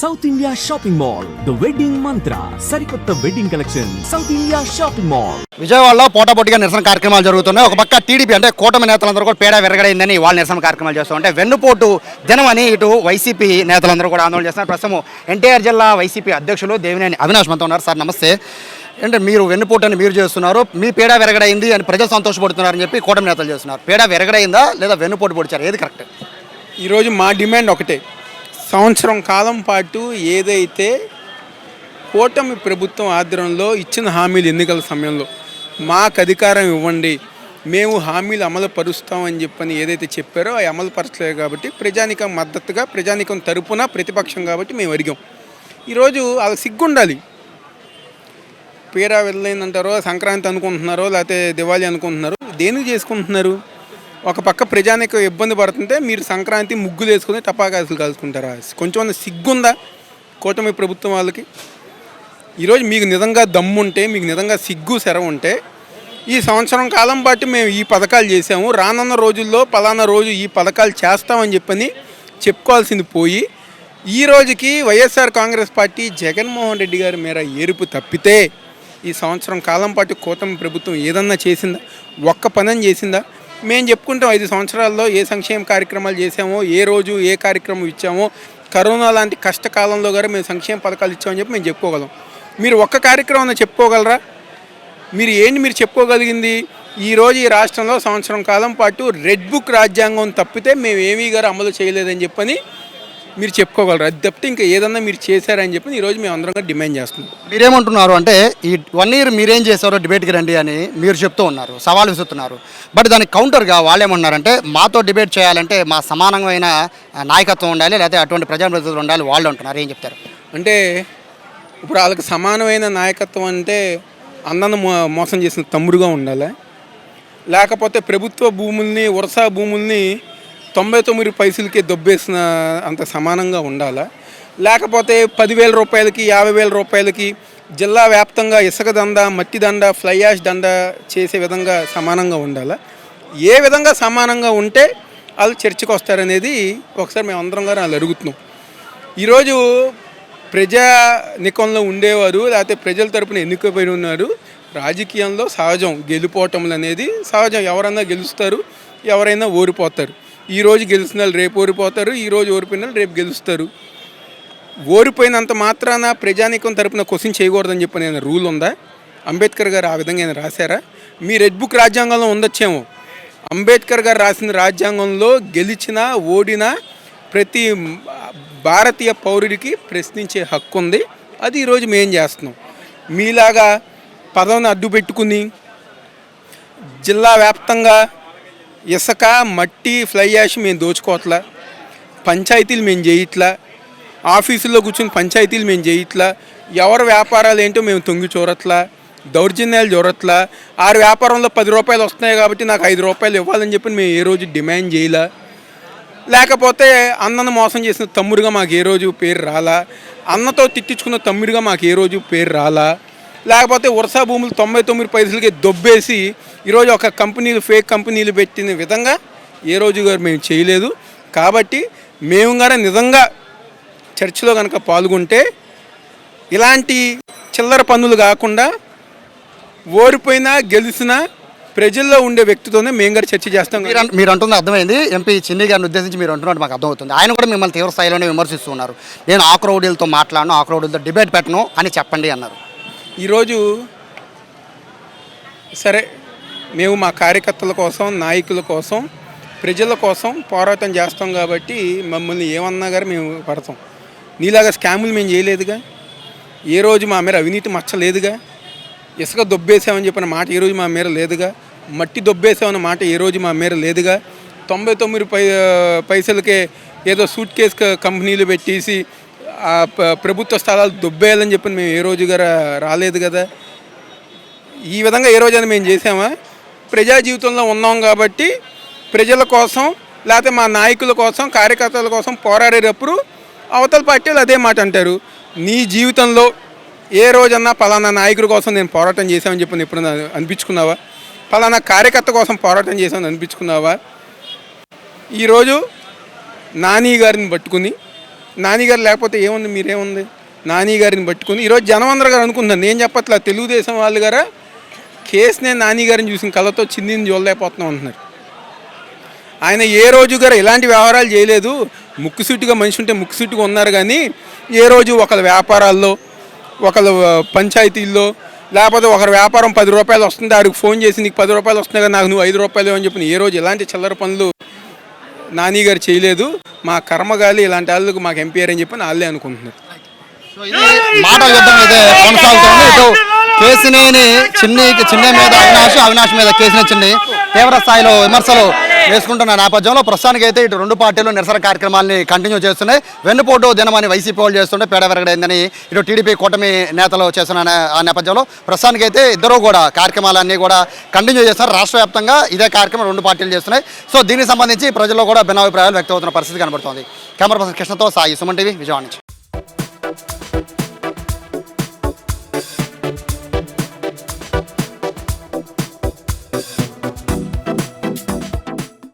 South India shopping mall, the wedding మంత్ర, సరికొత్త wedding collection, south India shopping mall. విజయవాడలో పోటాపోటీగా నిరసన కార్యక్రమాలు జరుగుతున్నాయి. ఒక పక్క టీడీపీ అంటే కూటమి నేతలందరూ కూడా పేడ విరగడైందని వాళ్ళు నిరసన కార్యక్రమాలు చేస్తూ ఉంటే వెన్నుపోటు జనం అని ఇటు వైసీపీ నేతలందరూ కూడా ఆందోళన చేస్తున్నారు. ప్రస్తుతం ఎన్టీఆర్ జిల్లా వైసీపీ అధ్యక్షులు దేవినేని అవినాష్ మనతో ఉన్నారు. సార్ నమస్తే. అంటే మీరు వెన్నుపోటు అని మీరు చేస్తున్నారు, మీ పేడ విరగడైంది అని ప్రజలు సంతోషపడుతున్నారని చెప్పి కూటమి నేతలు చేస్తున్నారు. పేడ విరగడైందా లేదా వెన్నుపోటు పొడిచారు, ఏది కరెక్ట్? ఈరోజు మా డిమాండ్ ఒకటే, సంవత్సరం కాలం పాటు ఏదైతే కూటమి ప్రభుత్వం ఆధ్వర్యంలో ఇచ్చిన హామీలు ఎన్నికల సమయంలో మాకు అధికారం ఇవ్వండి, మేము హామీలు అమలు పరుస్తామని చెప్పని ఏదైతే చెప్పారో అవి అమలు పరచలేదు. కాబట్టి ప్రజానికం మద్దతుగా, ప్రజానికం తరపున ప్రతిపక్షం కాబట్టి మేము అడిగాం. ఈరోజు వాళ్ళకి సిగ్గుండాలి. పేరా వెళ్ళలేదంటారో, సంక్రాంతి అనుకుంటున్నారో, లేకపోతే దివాళీ అనుకుంటున్నారో, దేనికి చేసుకుంటున్నారు? ఒక పక్క ప్రజానికి ఇబ్బంది పడుతుంటే మీరు సంక్రాంతి ముగ్గులు వేసుకుని టపాకాయలు కాల్చుకుంటారా? కొంచెం సిగ్గుందా కూటమి ప్రభుత్వం వాళ్ళకి? ఈరోజు మీకు నిజంగా దమ్ముంటే, మీకు నిజంగా సిగ్గు సెరవు ఉంటే, ఈ సంవత్సరం కాలం పాటు మేము ఈ పథకాలు చేసాము, రానున్న రోజుల్లో పలానా రోజు ఈ పథకాలు చేస్తామని చెప్పని చెప్పుకోవాల్సింది పోయి, ఈ రోజుకి వైఎస్ఆర్ కాంగ్రెస్ పార్టీ జగన్మోహన్ రెడ్డి గారి మేర ఏరుపు తప్పితే ఈ సంవత్సరం కాలం పాటు కూటమి ప్రభుత్వం ఏదన్నా చేసిందా? ఒక్క పని చేసిందా? మేము చెప్పుకుంటాం 5 సంవత్సరాల్లో ఏ సంక్షేమ కార్యక్రమాలు చేసామో, ఏ రోజు ఏ కార్యక్రమం ఇచ్చామో, కరోనా లాంటి కష్టకాలంలో కూడా మేము సంక్షేమ పథకాలు ఇచ్చామని చెప్పి మేము చెప్పుకోగలం. మీరు ఒక్క కార్యక్రమం చెప్పుకోగలరా? మీరు చెప్పుకోగలిగింది ఈరోజు ఈ రాష్ట్రంలో సంవత్సరం కాలం పాటు రెడ్ బుక్ రాజ్యాంగం తప్పితే మేము ఏమీ గారు అమలు చేయలేదని చెప్పని మీరు చెప్పుకోగలరు. అది తప్పితే ఇంకా ఏదన్నా మీరు చేశారని చెప్పి ఈరోజు మేము అందరం డిమాండ్ చేస్తున్నాం. మీరేమంటున్నారు అంటే ఈ 1 year మీరేం చేశారో డిబేట్కి రండి అని మీరు చెప్తూ ఉన్నారు, సవాల్ విసురుతున్నారు. బట్ దానికి కౌంటర్గా వాళ్ళు ఏమన్నారంటే మాతో డిబేట్ చేయాలంటే మా సమానమైన నాయకత్వం ఉండాలి, లేకపోతే అటువంటి ప్రజాప్రతినిధులు ఉండాలి వాళ్ళు అంటున్నారు. ఏం చెప్తారు? అంటే ఇప్పుడు వాళ్ళకి సమానమైన నాయకత్వం అంటే అన్నను మోసం చేసిన తమ్ముడుగా ఉండాలి, లేకపోతే ప్రభుత్వ భూముల్ని, వరుస భూముల్ని 99 పైసలకి దొబ్బేసిన అంత సమానంగా ఉండాలా, లేకపోతే 10,000 రూపాయలకి 50,000 రూపాయలకి జిల్లా వ్యాప్తంగా ఇసుక దండ, మట్టి దండ, ఫ్లై యాష్ దండ చేసే విధంగా సమానంగా ఉండాలా? ఏ విధంగా సమానంగా ఉంటే వాళ్ళు చర్చకు వస్తారనేది ఒకసారి మేము అందరం గారు వాళ్ళు అడుగుతున్నాం. ఈరోజు ప్రజానికంలో ఉండేవారు, లేకపోతే ప్రజల తరపున ఎన్నికపై ఉన్నారు. రాజకీయంలో సహజం, గెలుపోవటములు అనేది సహజం. ఎవరన్నా గెలుస్తారు, ఎవరైనా ఓడిపోతారు. ఈరోజు గెలిచిన వాళ్ళు రేపు ఓడిపోతారు, ఈరోజు ఓడిపోయిన వాళ్ళు రేపు గెలుస్తారు. ఓడిపోయినంత మాత్రాన ప్రజానీకం తరపున క్వశ్చన్ చేయకూడదని చెప్పి నేను రూల్ ఉందా? అంబేద్కర్ గారు ఆ విధంగా ఆయన రాశారా? మీ రెడ్ బుక్ రాజ్యాంగంలో ఉండొచ్చేమో. అంబేద్కర్ గారు రాసిన రాజ్యాంగంలో గెలిచినా ఓడినా ప్రతి భారతీయ పౌరుడికి ప్రశ్నించే హక్కు ఉంది. అది ఈరోజు మేం చేస్తున్నాం. మీలాగా పదవిని అడ్డు పెట్టుకుని జిల్లా వ్యాప్తంగా ఇసుక, మట్టి, ఫ్లై యాష్ మేము దోచుకోవట్లా, పంచాయతీలు మేము చేయట్లా, ఆఫీసుల్లో కూర్చుని పంచాయతీలు మేము చేయట్లా, ఎవరి వ్యాపారాలు ఏంటో మేము తొంగి చూడట్లా, దౌర్జన్యాలు చూడట్లా. 6 వ్యాపారంలో 10 రూపాయలు వస్తున్నాయి కాబట్టి నాకు 5 రూపాయలు ఇవ్వాలని చెప్పి మేము ఏ రోజు డిమాండ్ చేయలా, లేకపోతే అన్నను మోసం చేసిన తమ్ముడుగా మాకు ఏ రోజు పేరు రాలా, అన్నతో తిట్టించుకున్న తమ్ముడుగా మాకు ఏ రోజు పేరు రాలా, లేకపోతే వరుస భూములు 99 పైసలకి దొబ్బేసి ఈరోజు ఒక కంపెనీలు, ఫేక్ కంపెనీలు పెట్టిన విధంగా ఏ రోజు గారు మేము చేయలేదు. కాబట్టి మేము గారు నిజంగా చర్చలో కనుక పాల్గొంటే ఇలాంటి చిల్లర పనులు కాకుండా ఓడిపోయినా గెలిచినా ప్రజల్లో ఉండే వ్యక్తితోనే మేము గారు చర్చ చేస్తాం. మీరు అంటుంది అర్థమైంది. ఎంపీ చిన్ని గారిని ఉద్దేశించి మీరు అంటున్నట్టు మాకు అర్థమవుతుంది. ఆయన కూడా మిమ్మల్ని తీవ్ర స్థాయిలోనే విమర్శిస్తున్నారు. నేను ఆ క్రౌడీలతో మాట్లాడను, ఆ క్రౌడీలతో డిబేట్ పెట్టను అని చెప్పండి అన్నారు. ఈరోజు సరే, మేము మా కార్యకర్తల కోసం, నాయకుల కోసం, ప్రజల కోసం పోరాటం చేస్తాం కాబట్టి మమ్మల్ని ఏమన్నా గారు మేము పడతాం. నీలాగా స్కాములు మేము చేయలేదుగా, ఏ రోజు మా మీద అవినీతి మచ్చలేదుగా, ఇసుక దొబ్బేసామని చెప్పిన మాట ఏ రోజు మా మీద లేదుగా, మట్టి దొబ్బేసామన్న మాట ఏ రోజు మా మీద లేదుగా, 99 పైసలకే ఏదో సూట్ కేస్ కంపెనీలు పెట్టేసి ప్రభుత్వ స్థలాలు దొబ్బేయాలని చెప్పి మేము ఏ రోజుగా రాలేదు కదా. ఈ విధంగా ఏ రోజైనా మేము చేసామా? ప్రజా జీవితంలో ఉన్నాం కాబట్టి ప్రజల కోసం, లేకపోతే మా నాయకుల కోసం, కార్యకర్తల కోసం పోరాడేటప్పుడు అవతల పార్టీలు అదే మాట అంటారు. నీ జీవితంలో ఏ రోజన్నా పలానా నాయకుడి కోసం నేను పోరాటం చేశామని చెప్పి ఎప్పుడు అనిపించుకున్నావా? పలానా కార్యకర్త కోసం పోరాటం చేశామని అనిపించుకున్నావా? ఈరోజు నాని గారిని పట్టుకుని నాని గారు లేకపోతే ఏముంది, మీరేముంది? నాని గారిని పట్టుకుని ఈరోజు జనం అందరూ గారు అనుకుంటున్నారు, నేను చెప్పట్లా, తెలుగుదేశం వాళ్ళు గారా కేసునే నాని గారిని చూసిన కళ్ళతో చిందిని చూడలేకపోతున్నాం అంటున్నారు. ఆయన ఏ రోజు గారు ఇలాంటి వ్యవహారాలు చేయలేదు, ముక్కుసూటిగా మనిషి ఉంటే ముక్కుసూటిగా ఉన్నారు. కానీ ఏ రోజు ఒకళ్ళ వ్యాపారాల్లో, ఒకళ్ళ పంచాయతీల్లో, లేకపోతే ఒకరి వ్యాపారం 10 రూపాయలు వస్తుంది, ఆడికి ఫోన్ చేసి నీకు 10 రూపాయలు వస్తున్నాయి కదా, నాకు నువ్వు 5 రూపాయలు అని చెప్పి ఏ రోజు ఇలాంటి చిల్లర పనులు నాని గారు చేయలేదు. మా కర్మగాలి ఇలాంటి వాళ్ళకు మాకు ఎంపీఆర్ అని చెప్పి వాళ్ళే అనుకుంటున్నారు. సో ఇది మాటల యుద్ధం అయితే కొనసాగుతోంది. ఇటు కేసినేని చిన్ని మీద అవినాష్ మీద కేసినేని చిన్ని తీవ్ర స్థాయిలో విమర్శలు వేసుకుంటున్న నేపథ్యంలో ప్రస్తుతానికి అయితే ఇటు రెండు పార్టీలు నిరసన కార్యక్రమాన్ని కంటిన్యూ చేస్తున్నాయి. వెన్నుపోటు దినమని వైసీపీ వాళ్ళు చేస్తుంటే పేడ వెరగడైందని ఇటు టీడీపీ కూటమి నేతలు చేస్తున్న ఆ నేపథ్యంలో ప్రస్తుతానికి అయితే ఇద్దరు కూడా కార్యక్రమాలన్నీ కూడా కంటిన్యూ చేస్తున్నారు. రాష్ట్ర వ్యాప్తంగా ఇదే కార్యక్రమం రెండు పార్టీలు చేస్తున్నాయి. సో దీనికి సంబంధించి ప్రజల్లో కూడా భిన్నాభిప్రాయాలు వ్యక్తమవుతున్న పరిస్థితి కనబడుతోంది. కెమెరా పర్సన్ కృష్ణతో సాయి, సుమన్ టీవీ, విజయవాడ నుంచి.